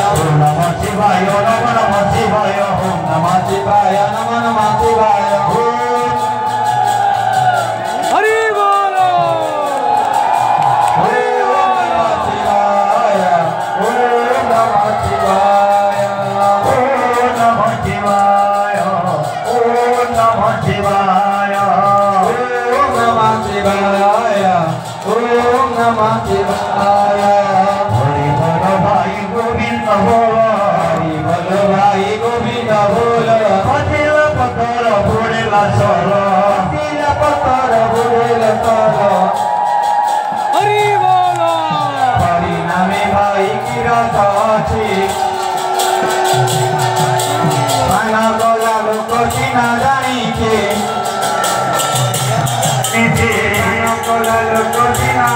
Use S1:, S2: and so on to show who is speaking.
S1: Om Namah Shivaya, Om Namah Shivaya, Om Namah Shivaya, Namah Shivaya.
S2: Hari Bolo.
S1: Hari Namah Shivaya, Om Namah Shivaya, Om Namah Shivaya, Om Namah Shivaya, Om Namah Shivaya, Om Namah Shivaya. Hari Bolo Bhai Govinda Bola, Hari Bolo Bhai Govinda Bola. Patila patara budela solo, patila patara budela solo.
S2: Hari Bolo.
S1: Hari name Bhai Kirata achi, Bana bola loko sina jani ke, Bana bola loko sina